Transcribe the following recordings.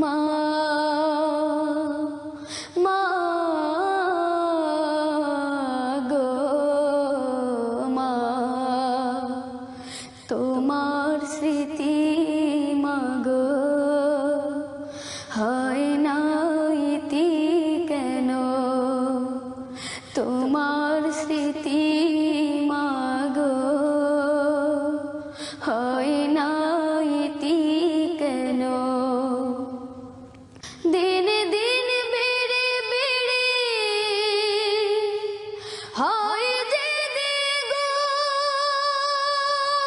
মা মা গো মা তোমার স্মৃতি মা গো হয় না ইতি কেন তোমার স্মৃতি মা গো হয় না ইতি কেন দিন দিন বেড়ে বেড়ে হয় যে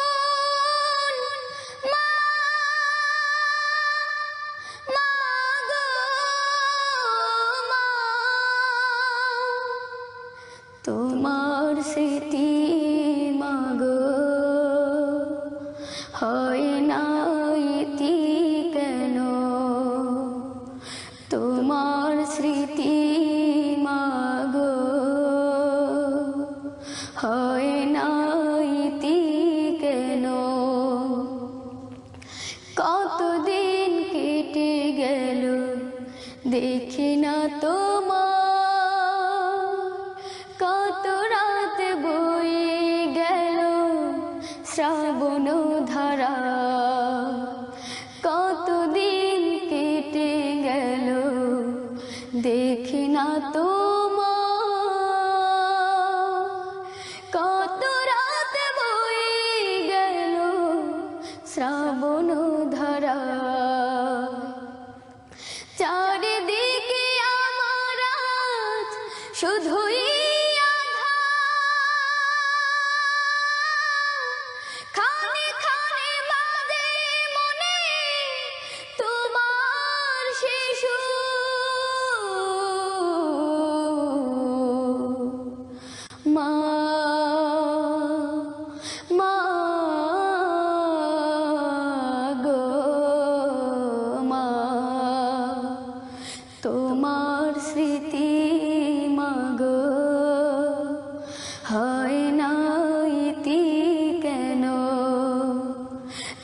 দ্বিগুণ মা মা গো মা তোমার স্মৃতি মা গো হয় না ইতি কেন তোমার স্মৃতি মা গো হয় না ইতি কেন কতদিন কেটে গেল দেখি না তোমার কত রাত বয়ে গেল শ্রাবণ ধারা কতদিন কেটে গেল দেখি না তোমার কত রাত বয়ে গেল শ্রাবণ ধারা চারিদিকে আমার আজ শুধুই খানে খানে বাজে মনে তোমার শিশু মা মা গো মা তোমার স্মৃতি মা গো হয় না ইতি কেন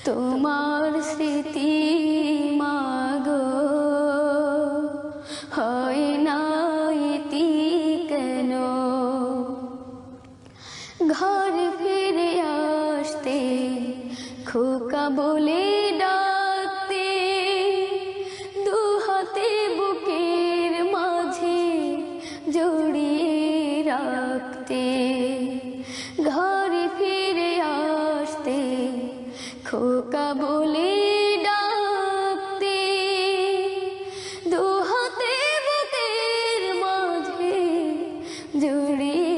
তোমার স্মৃতি মা গো হয় না ইতি কেন ঘর ফিরে আসতে খোকা বলে ডাকতে দু হাতে বুকের মাঝে জড়িয়ে রাখতে ঘর ফিরে আসতে খোকা বলে ডাকতে দু হাতে বুকের মাঝে জড়িয়ে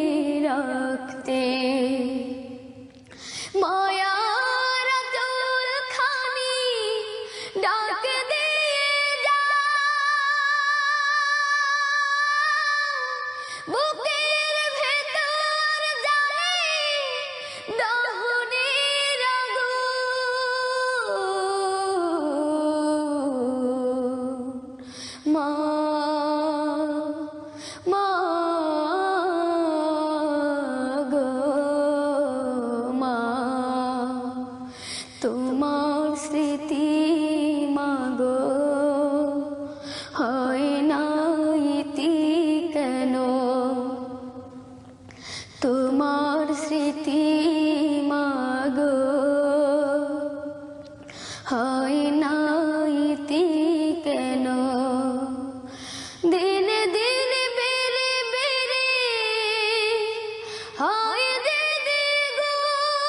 রাখতে মায়ার আঁচল খানি ডাক দিয়ে যা বুকের ভেতর জানে দহনের আগুন মা মা গো মা তোমার স্মৃতি মা গো হয় না ইতি কেন তোমার স্মৃতি মা গো হয় না ইতি কেন দিন দিন বেড়ে বেড়ে হয় যে দ্বিগুণ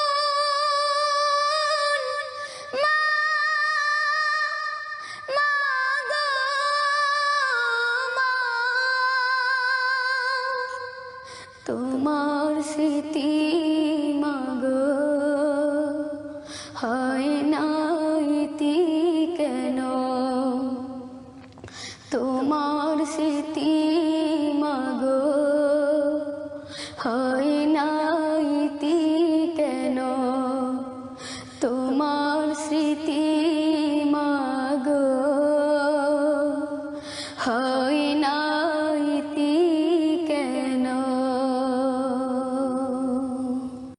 মা মা গো মা তোমার স্মৃতি মা গো হয় না ইতি